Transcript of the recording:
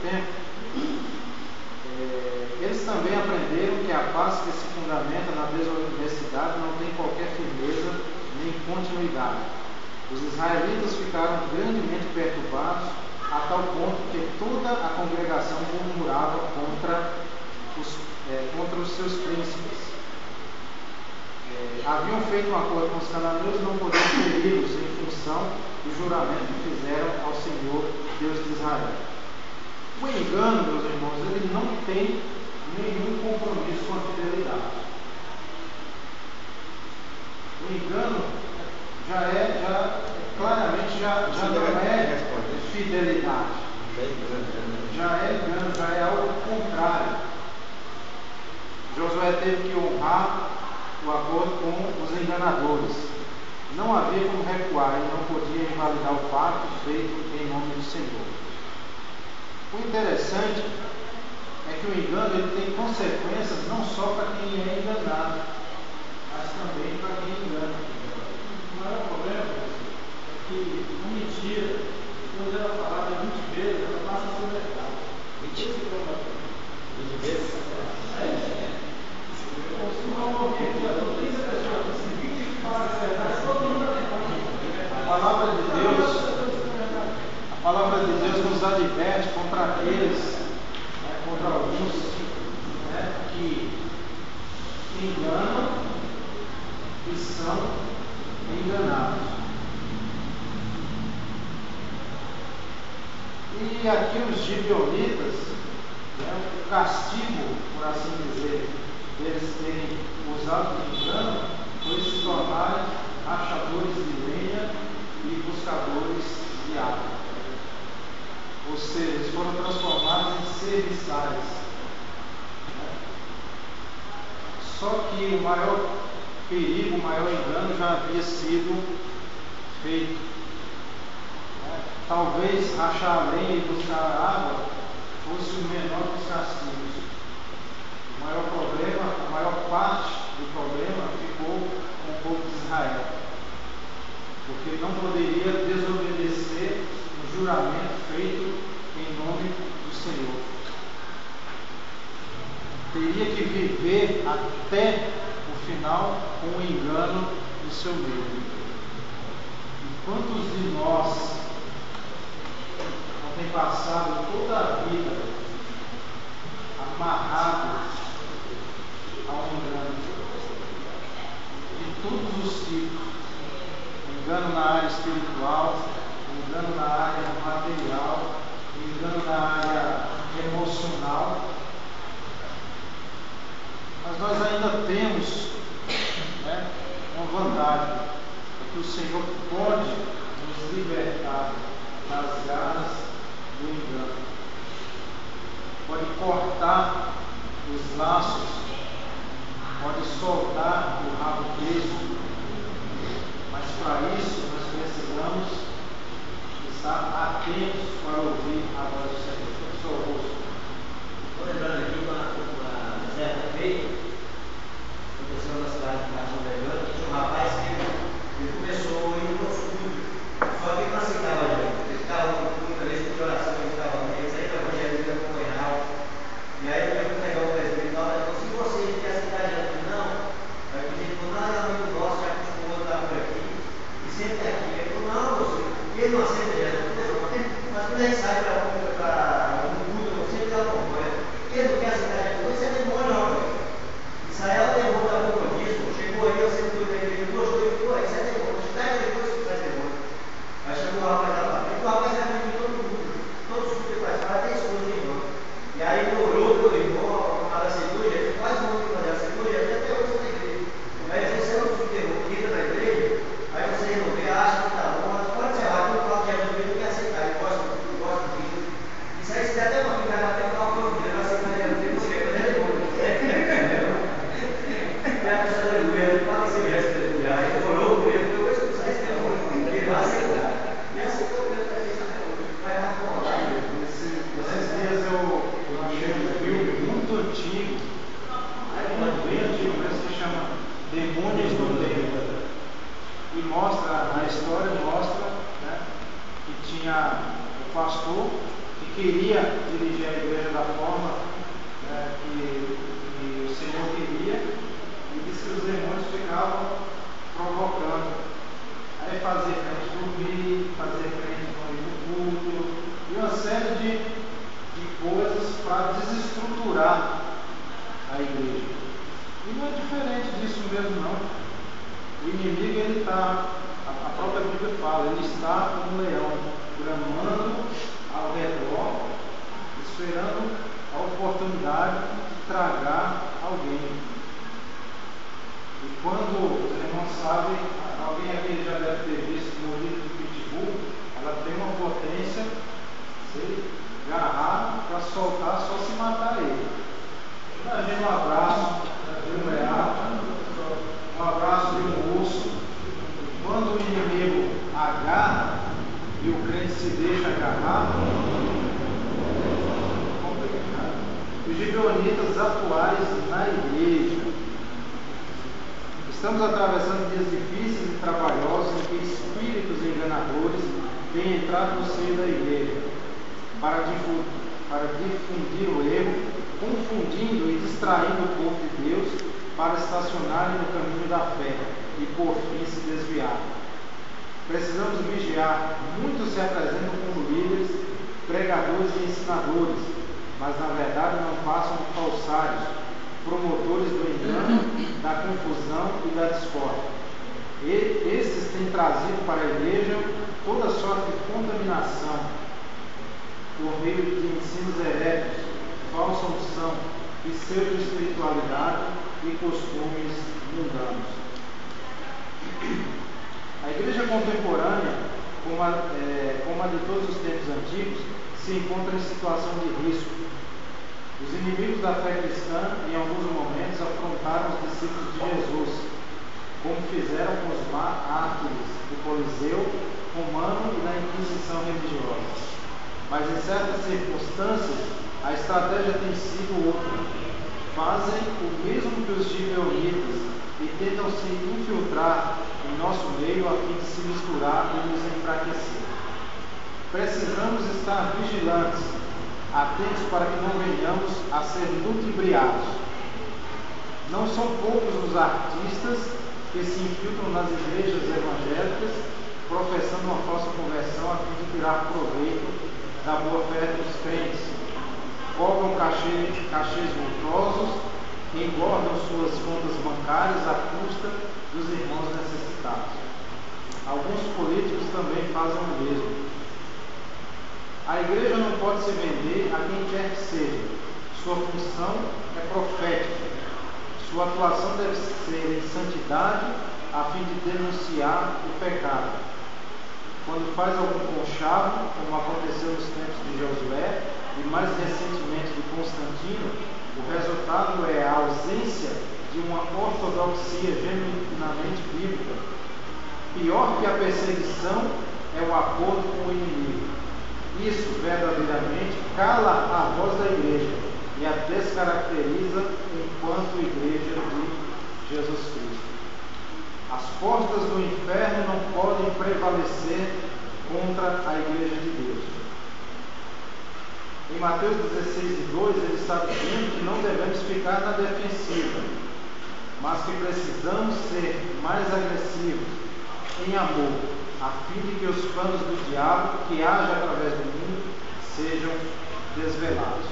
tempo, eles também aprenderam que a paz que se fundamenta na desonestidade não tem qualquer firmeza nem continuidade. Os israelitas ficaram grandemente perturbados, a tal ponto que toda a congregação murmurava contra os seus príncipes. Haviam feito um acordo com os cananeus e não podiam feri-los em função do juramento que fizeram ao Senhor, Deus de Israel. O engano, meus irmãos, ele não tem nenhum compromisso com a fidelidade. O engano claramente não é fidelidade. Já é engano, já é algo contrário. Josué teve que honrar o acordo com os enganadores. Não havia como recuar, ele não podia invalidar o pacto feito em nome do Senhor. O interessante é que o engano ele tem consequências não só para quem é enganado, mas também para quem engana. O maior problema é que a mentira, depois ela falada 20 vezes, ela passa a ser verdade. 20 vezes? A palavra de Deus nos adverte contra aqueles, contra alguns que enganam e são enganados. E aqui os gibeonitas, o castigo, por assim dizer, deles terem usado de engano, foi se tornarem rachadores de lenha e buscadores de água. Ou seja, eles foram transformados em serviçais. Só que o maior perigo, o maior engano já havia sido feito. Talvez rachar a lenha e buscar água fosse o menor dos castigos. O maior problema, a maior parte do problema ficou com o povo de Israel, porque não poderia desobedecer o juramento feito em nome do Senhor. Teria que viver até o final com o engano do seu meio. E quantos de nós não têm passado toda a vida amarrados ao engano de todos os tipos? Engano na área espiritual, engano na área material, engano na área emocional. Mas nós ainda temos uma vantagem, é que o Senhor pode nos libertar das garras do engano, pode cortar os laços, pode soltar o rabo preso. Mas para isso nós precisamos estar atentos para ouvir a voz do Senhor. Professor Augusto. Estou lembrando aqui uma certa feita, aconteceu na cidade de Cartão Vergano, que tinha um rapaz que ele começou a ir no estúdio, só que ele não aceitava a gente. Ele ficava muita vez de oração, ele ficava com eles, aí o evangelho ele acompanhava. E aí ele foi pegar o presbítero e falou: se você quer aceitar a gente, não, vai pedir por nada amigo nosso, já que o outro está por aqui, e sempre aqui. Ele falou: não, você, e ele não aceita a gente, mas quando a gente sai para um culto, você sempre dá uma coisa. Ele não quer aceitar a gente, você é demônio, não. Israel levou da compromisso, chegou aí, eu sempre fui da igreja, gostou e falou: isso é demônio, você está depois que faz demônio. Aí chegou o rapaz lá, o rapaz era amigo de todo mundo, todos os que faz parte, tem esposa de irmão. E aí ele orou pelo irmão, a cirurgia, ele quase morreu fazer a cirurgia, até hoje você tem igreja. Aí você não se enterrou, entra na igreja, aí você não vê, acha que está bom, mas pode ser errado, não fala que é do não quer aceitar, ele gosta de Cristo. Isso aí se der até uma filha, vai bater com o filho, ele vai aceitar ele, não sei porque, mas ele é bom. E a pessoa aleluia, ele fala assim, aí ele orou por ele, eu vou expulsar esse demônio, ele vai aceitar. E aceitou mesmo, vai dar com vontade. Esses dias eu achei um filme muito antigo, bem antigo, mas se chama Demônios do Tempo. E mostra, a história mostra que tinha o pastor que queria dirigir a igreja da forma que o Senhor queria, e disse que os demônios ficavam provocando. Aí fazer crente dormir, fazer crente não ir no culto, e uma série de coisas para desestruturar a igreja. E não é diferente disso mesmo, não. O inimigo, ele está, a própria Bíblia fala, ele está como um leão, bramando ao redor, esperando a oportunidade de tragar alguém. E quando os irmãos sabem, alguém aqui já deve ter visto no livro do Pitbull, ela tem uma potência, se agarrar para soltar, só se matar ele. Imagina um abraço de um leão, um abraço de um urso. Quando o inimigo agarra e o crente se deixa agarrar, é complicado. Os gibeonitas atuais na igreja. Estamos atravessando dias difíceis e trabalhosos em que espíritos enganadores têm entrado no seio da igreja para difundir o erro, confundindo e distraindo o povo de Deus para estacionarem no caminho da fé e por fim se desviar. Precisamos vigiar. Muitos se apresentam como líderes, pregadores e ensinadores, mas na verdade não passam de falsários, promotores do engano, da confusão e da discórdia. Estes têm trazido para a igreja toda sorte de contaminação por meio de ensinos heréticos, falsa unção, pseudo-espiritualidade e costumes mundanos. A igreja contemporânea, como a de todos os tempos antigos, se encontra em situação de risco. Os inimigos da fé cristã, em alguns momentos, afrontaram os discípulos de Jesus, como fizeram com os mártires do Coliseu romano e da Inquisição religiosa. Mas em certas circunstâncias, a estratégia tem sido outra. Fazem o mesmo que os gibeonitas e tentam se infiltrar em nosso meio a fim de se misturar e nos enfraquecer. Precisamos estar vigilantes, atentos para que não venhamos a ser ludibriados. Não são poucos os artistas que se infiltram nas igrejas evangélicas, professando uma falsa conversão a fim de tirar proveito da boa fé dos crentes. Cobram cachês vultosos, engordam suas contas bancárias à custa dos irmãos necessitados. Alguns políticos também fazem o mesmo. A igreja não pode se vender a quem quer que seja. Sua função é profética. Sua atuação deve ser em santidade, a fim de denunciar o pecado. Quando faz algum conchavo, como aconteceu nos tempos de Josué e mais recentemente de Constantino, o resultado é a ausência de uma ortodoxia genuinamente bíblica. Pior que a perseguição é o acordo com o inimigo. Isso verdadeiramente cala a voz da igreja e a descaracteriza enquanto igreja de Jesus Cristo. As portas do inferno não podem prevalecer contra a igreja de Deus. Em Mateus 16:2, ele está dizendo que não devemos ficar na defensiva, mas que precisamos ser mais agressivos em amor, a fim de que os planos do diabo que age através do mundo sejam desvelados.